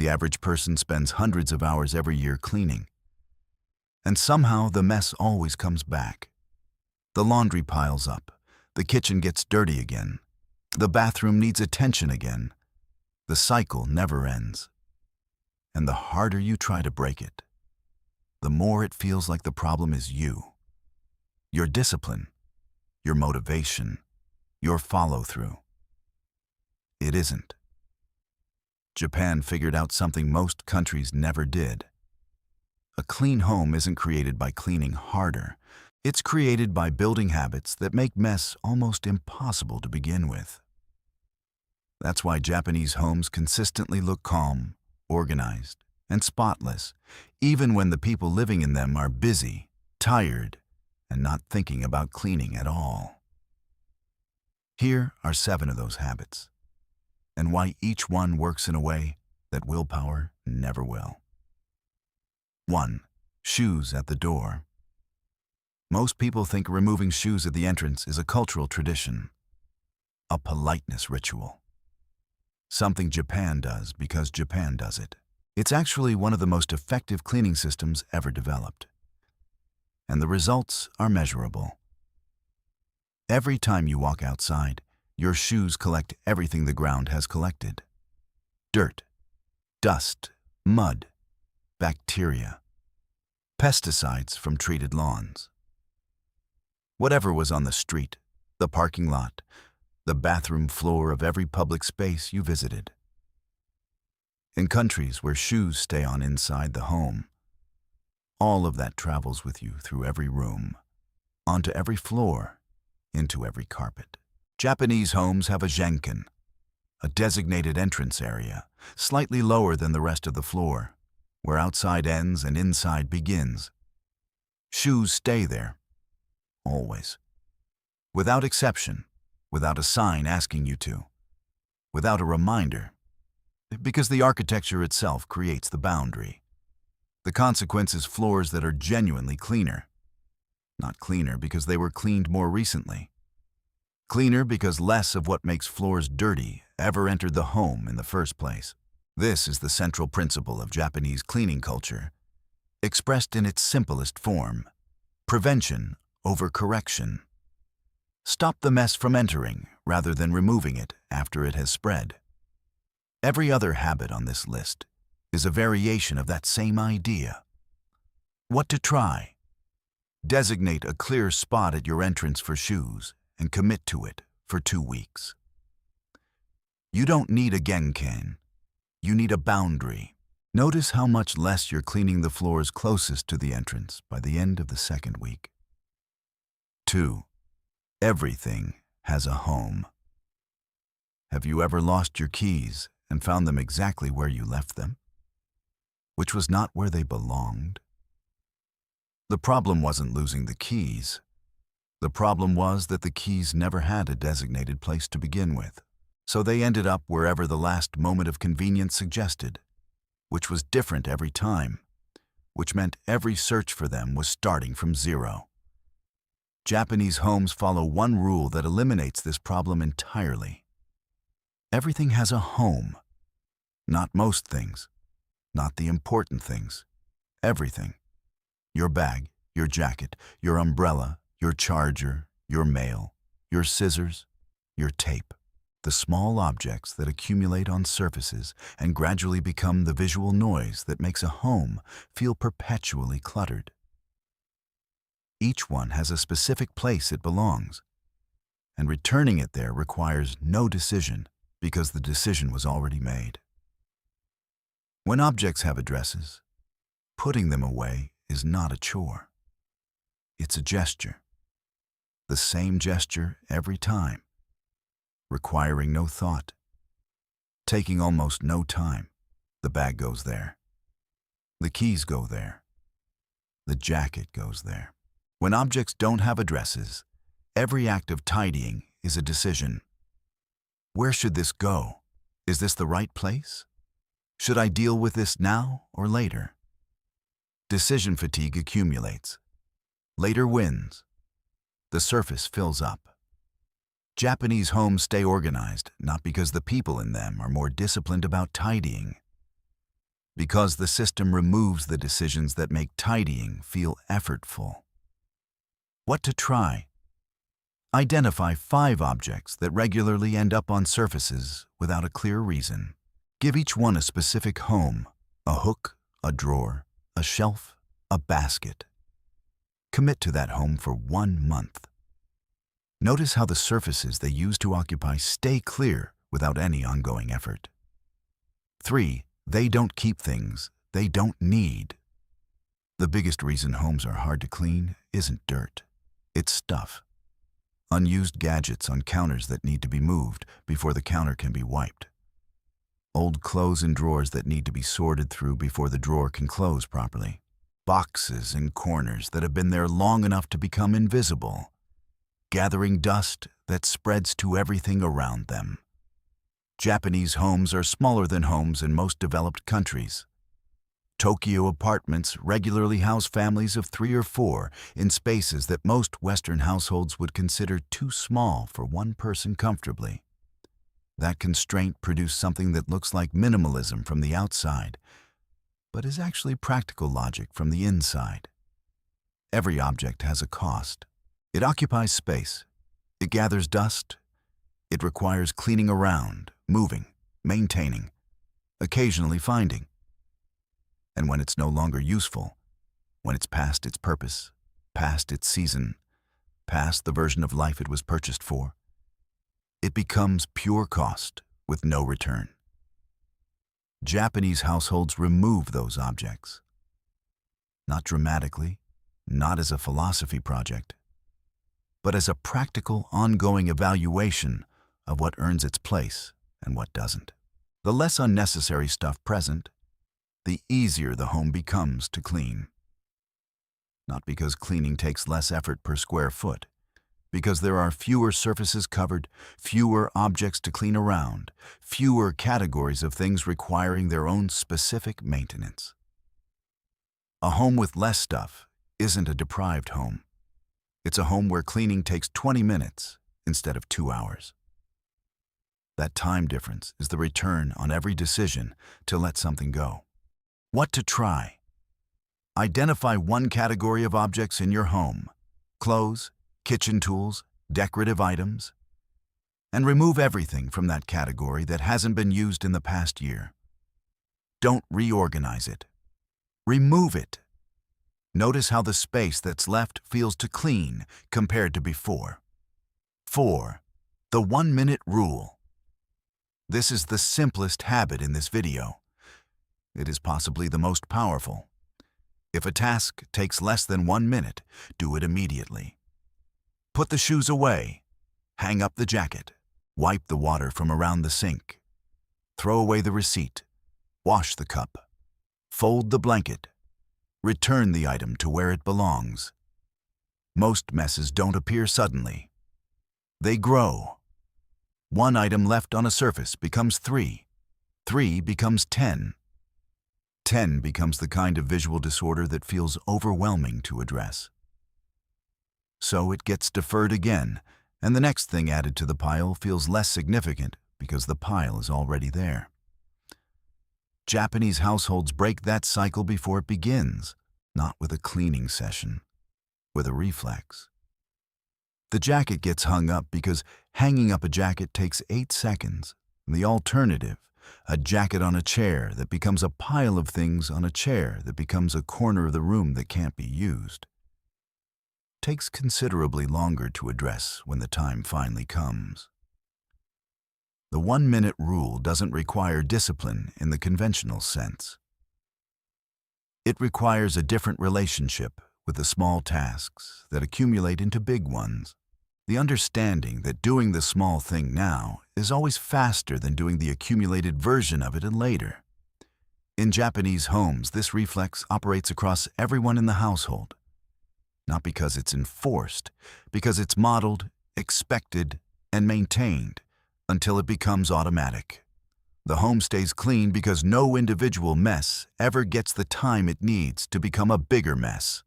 The average person spends hundreds of hours every year cleaning. And somehow the mess always comes back. The laundry piles up. The kitchen gets dirty again. The bathroom needs attention again. The cycle never ends. And the harder you try to break it, the more it feels like the problem is you. Your discipline, your motivation, your follow-through. It isn't. Japan figured out something most countries never did. A clean home isn't created by cleaning harder. It's created by building habits that make mess almost impossible to begin with. That's why Japanese homes consistently look calm, organized, and spotless, even when the people living in them are busy, tired, and not thinking about cleaning at all. Here are 7 of those habits, and why each one works in a way that willpower never will. 1. Shoes at the door. Most people think removing shoes at the entrance is a cultural tradition, a politeness ritual. Something Japan does because Japan does it. It's actually one of the most effective cleaning systems ever developed. And the results are measurable. Every time you walk outside, your shoes collect everything the ground has collected. Dirt, dust, mud, bacteria, pesticides from treated lawns. Whatever was on the street, the parking lot, the bathroom floor of every public space you visited. In countries where shoes stay on inside the home, all of that travels with you through every room, onto every floor, into every carpet. Japanese homes have a genkan, a designated entrance area, slightly lower than the rest of the floor, where outside ends and inside begins. Shoes stay there, always. Without exception, without a sign asking you to, without a reminder, because the architecture itself creates the boundary. The consequence is floors that are genuinely cleaner. Not cleaner because they were cleaned more recently. Cleaner because less of what makes floors dirty ever entered the home in the first place. This is the central principle of Japanese cleaning culture, expressed in its simplest form: prevention over correction. Stop the mess from entering rather than removing it after it has spread. Every other habit on this list is a variation of that same idea. What to try? Designate a clear spot at your entrance for shoes and commit to it for 2 weeks. You don't need a genkan. You need a boundary. Notice how much less you're cleaning the floors closest to the entrance by the end of the 2nd week. 2. Everything has a home. Have you ever lost your keys and found them exactly where you left them, which was not where they belonged? The problem wasn't losing the keys. The problem was that the keys never had a designated place to begin with, so they ended up wherever the last moment of convenience suggested, which was different every time, which meant every search for them was starting from zero. Japanese homes follow one rule that eliminates this problem entirely. Everything has a home. Not most things, not the important things. Everything. Your bag, your jacket, your umbrella, your charger, your mail, your scissors, your tape. The small objects that accumulate on surfaces and gradually become the visual noise that makes a home feel perpetually cluttered. Each one has a specific place it belongs, and returning it there requires no decision because the decision was already made. When objects have addresses, putting them away is not a chore. It's a gesture. The same gesture every time, requiring no thought, taking almost no time. The bag goes there. The keys go there. The jacket goes there. When objects don't have addresses, every act of tidying is a decision. Where should this go? Is this the right place? Should I deal with this now or later? Decision fatigue accumulates. Later wins. The surface fills up. Japanese homes stay organized not because the people in them are more disciplined about tidying, Because the system removes the decisions that make tidying feel effortful. What to try? Identify 5 objects that regularly end up on surfaces without a clear reason. Give each one a specific home: a hook, a drawer, a shelf, a basket. Commit to that home for 1 month. Notice how the surfaces they use to occupy stay clear without any ongoing effort. 3. They don't keep things they don't need. The biggest reason homes are hard to clean isn't dirt, it's stuff. Unused gadgets on counters that need to be moved before the counter can be wiped. Old clothes in drawers that need to be sorted through before the drawer can close properly. Boxes in corners that have been there long enough to become invisible. Gathering dust that spreads to everything around them. Japanese homes are smaller than homes in most developed countries. Tokyo apartments regularly house families of 3 or 4 in spaces that most Western households would consider too small for one person comfortably. That constraint produced something that looks like minimalism from the outside, but is actually practical logic from the inside. Every object has a cost. It occupies space. It gathers dust. It requires cleaning around, moving, maintaining, occasionally finding. And when it's no longer useful, when it's past its purpose, past its season, past the version of life it was purchased for, it becomes pure cost with no return. Japanese households remove those objects. Not dramatically, not as a philosophy project, but as a practical, ongoing evaluation of what earns its place and what doesn't. The less unnecessary stuff present, the easier the home becomes to clean. Not because cleaning takes less effort per square foot, because there are fewer surfaces covered, fewer objects to clean around, fewer categories of things requiring their own specific maintenance. A home with less stuff isn't a deprived home. It's a home where cleaning takes 20 minutes instead of 2 hours. That time difference is the return on every decision to let something go. What to try? Identify 1 category of objects in your home: clothes, kitchen tools, decorative items, and remove everything from that category that hasn't been used in the past year. Don't reorganize it. Remove it. Notice how the space that's left feels to clean compared to before. 4. The 1-minute rule. This is the simplest habit in this video. It is possibly the most powerful. If a task takes less than 1 minute, do it immediately. Put the shoes away. Hang up the jacket. Wipe the water from around the sink. Throw away the receipt. Wash the cup. Fold the blanket. Return the item to where it belongs. Most messes don't appear suddenly. They grow. 1 item left on a surface becomes 3. 3 becomes 10. 10 becomes the kind of visual disorder that feels overwhelming to address. So it gets deferred again, and the next thing added to the pile feels less significant because the pile is already there. Japanese households break that cycle before it begins, not with a cleaning session, with a reflex. The jacket gets hung up because hanging up a jacket takes 8 seconds. The alternative, a jacket on a chair that becomes a pile of things on a chair that becomes a corner of the room that can't be used, takes considerably longer to address when the time finally comes. The 1-minute rule doesn't require discipline in the conventional sense. It requires a different relationship with the small tasks that accumulate into big ones. The understanding that doing the small thing now is always faster than doing the accumulated version of it later. In Japanese homes, this reflex operates across everyone in the household. Not because it's enforced, because it's modeled, expected, and maintained until it becomes automatic. The home stays clean because no individual mess ever gets the time it needs to become a bigger mess.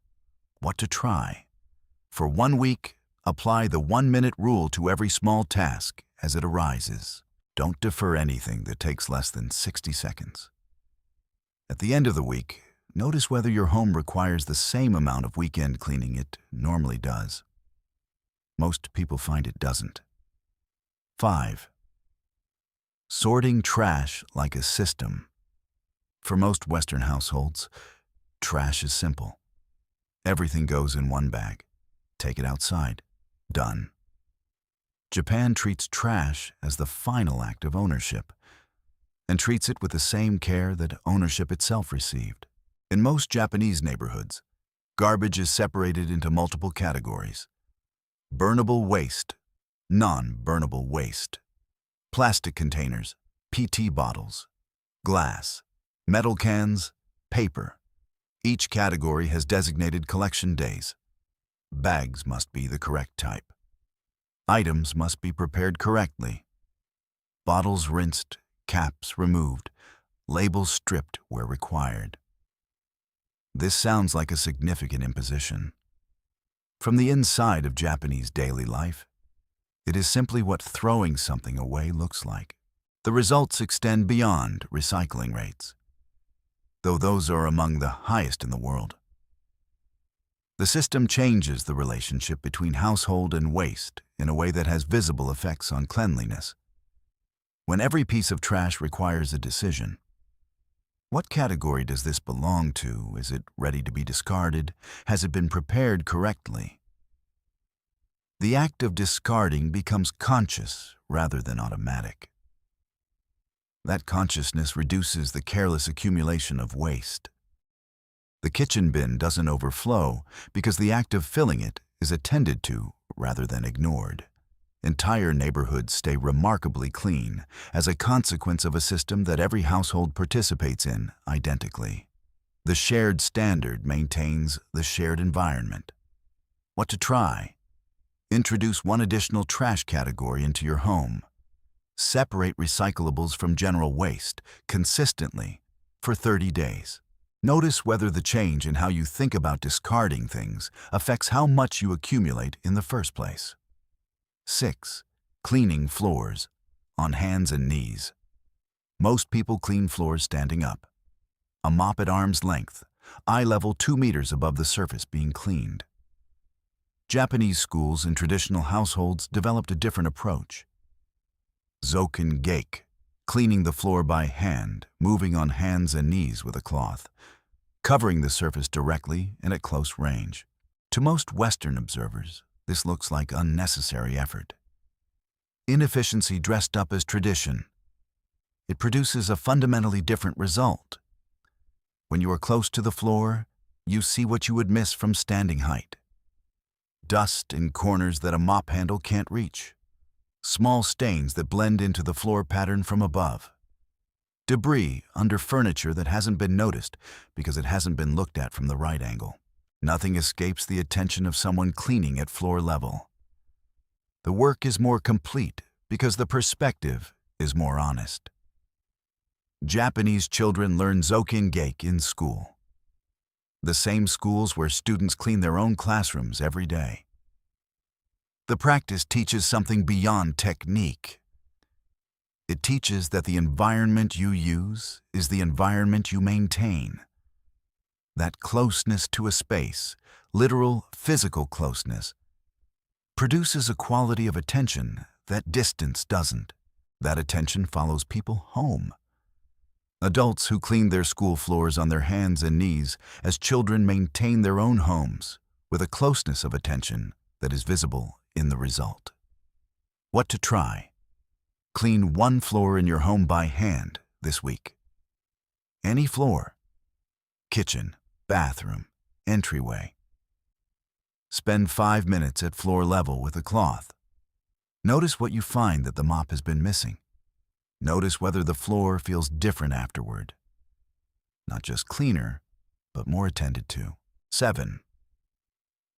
What to try? For 1 week, apply the 1-minute rule to every small task as it arises. Don't defer anything that takes less than 60 seconds. At the end of the week, notice whether your home requires the same amount of weekend cleaning it normally does. Most people find it doesn't. 5. Sorting trash like a system. For most Western households, trash is simple. Everything goes in one bag. Take it outside. Done. Japan treats trash as the final act of ownership, and treats it with the same care that ownership itself received. In most Japanese neighborhoods, garbage is separated into multiple categories: burnable waste, non-burnable waste, plastic containers, PET bottles, glass, metal cans, paper. Each category has designated collection days. Bags must be the correct type. Items must be prepared correctly. Bottles rinsed, caps removed, labels stripped where required. This sounds like a significant imposition. From the inside of Japanese daily life, it is simply what throwing something away looks like. The results extend beyond recycling rates, though those are among the highest in the world. The system changes the relationship between household and waste in a way that has visible effects on cleanliness. When every piece of trash requires a decision, what category does this belong to? Is it ready to be discarded? Has it been prepared correctly? The act of discarding becomes conscious rather than automatic. That consciousness reduces the careless accumulation of waste. The kitchen bin doesn't overflow because the act of filling it is attended to rather than ignored. Entire neighborhoods stay remarkably clean as a consequence of a system that every household participates in identically. The shared standard maintains the shared environment. What to try? Introduce one additional trash category into your home. Separate recyclables from general waste consistently for 30 days. Notice whether the change in how you think about discarding things affects how much you accumulate in the first place. 6. Cleaning floors on hands and knees. Most people clean floors standing up. A mop at arm's length, eye level 2 meters above the surface being cleaned. Japanese schools and traditional households developed a different approach. Zoken geik, cleaning the floor by hand, moving on hands and knees with a cloth, covering the surface directly and at close range. To most Western observers, this looks like unnecessary effort. Inefficiency dressed up as tradition. It produces a fundamentally different result. When you are close to the floor, you see what you would miss from standing height. Dust in corners that a mop handle can't reach. Small stains that blend into the floor pattern from above. Debris under furniture that hasn't been noticed because it hasn't been looked at from the right angle. Nothing escapes the attention of someone cleaning at floor level. The work is more complete because the perspective is more honest. Japanese children learn Zoken geik in school. The same schools where students clean their own classrooms every day. The practice teaches something beyond technique. It teaches that the environment you use is the environment you maintain. That closeness to a space, literal physical closeness, produces a quality of attention that distance doesn't. That attention follows people home. Adults who clean their school floors on their hands and knees as children maintain their own homes with a closeness of attention that is visible in the result. What to try? Clean one floor in your home by hand this week. Any floor. Kitchen, bathroom, entryway. Spend 5 minutes at floor level with a cloth. Notice what you find that the mop has been missing. Notice whether the floor feels different afterward. Not just cleaner, but more attended to. 7.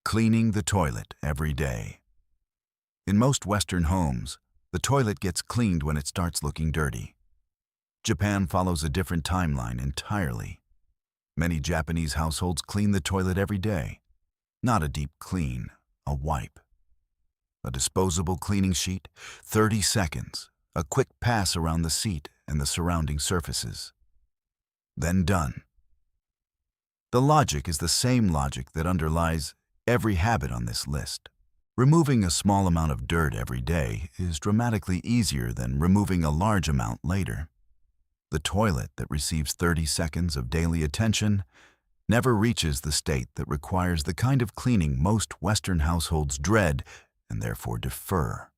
Cleaning the toilet every day. In most Western homes, the toilet gets cleaned when it starts looking dirty. Japan follows a different timeline entirely. Many Japanese households clean the toilet every day. Not a deep clean, a wipe. A disposable cleaning sheet, 30 seconds, a quick pass around the seat and the surrounding surfaces. Then done. The logic is the same logic that underlies every habit on this list. Removing a small amount of dirt every day is dramatically easier than removing a large amount later. The toilet that receives 30 seconds of daily attention never reaches the state that requires the kind of cleaning most Western households dread and therefore defer.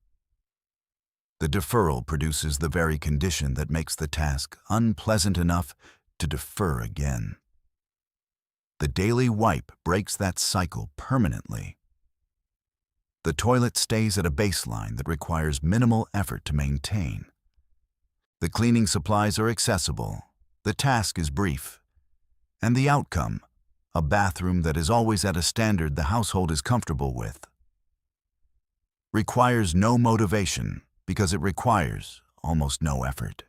The deferral produces the very condition that makes the task unpleasant enough to defer again. The daily wipe breaks that cycle permanently. The toilet stays at a baseline that requires minimal effort to maintain. The cleaning supplies are accessible, the task is brief, and the outcome, a bathroom that is always at a standard the household is comfortable with. Requires no motivation because it requires almost no effort.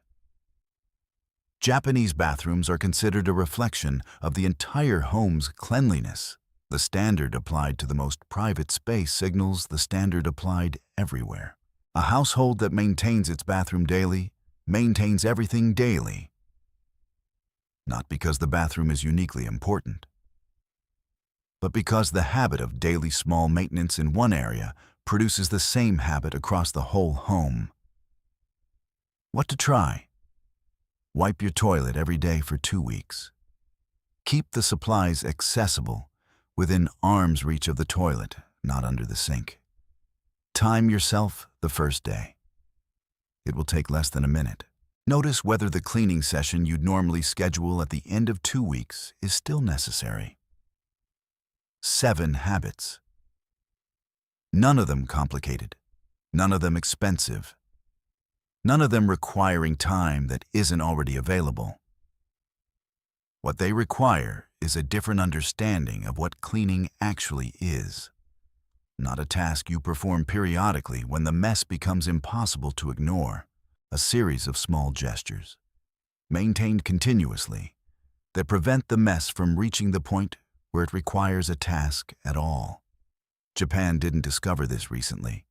Japanese bathrooms are considered a reflection of the entire home's cleanliness. The standard applied to the most private space signals the standard applied everywhere. A household that maintains its bathroom daily maintains everything daily. Not because the bathroom is uniquely important, but because the habit of daily small maintenance in one area produces the same habit across the whole home. What to try? Wipe your toilet every day for 2 weeks. Keep the supplies accessible, within arm's reach of the toilet, not under the sink. Time yourself the first day. It will take less than a minute. Notice whether the cleaning session you'd normally schedule at the end of 2 weeks is still necessary. 7 habits. None of them complicated. None of them expensive. None of them requiring time that isn't already available. What they require is a different understanding of what cleaning actually is. Not a task you perform periodically when the mess becomes impossible to ignore. A series of small gestures, maintained continuously, that prevent the mess from reaching the point where it requires a task at all. Japan didn't discover this recently.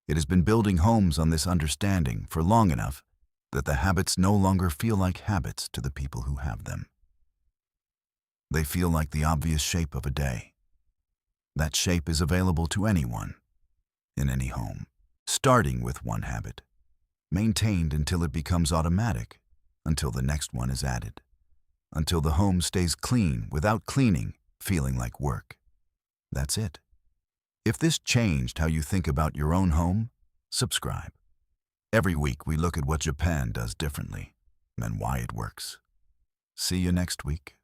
It has been building homes on this understanding for long enough that the habits no longer feel like habits to the people who have them. They feel like the obvious shape of a day. That shape is available to anyone, in any home, starting with one habit, maintained until it becomes automatic, until the next one is added, until the home stays clean without cleaning feeling like work. That's it. If this changed how you think about your own home, subscribe. Every week we look at what Japan does differently and why it works. See you next week.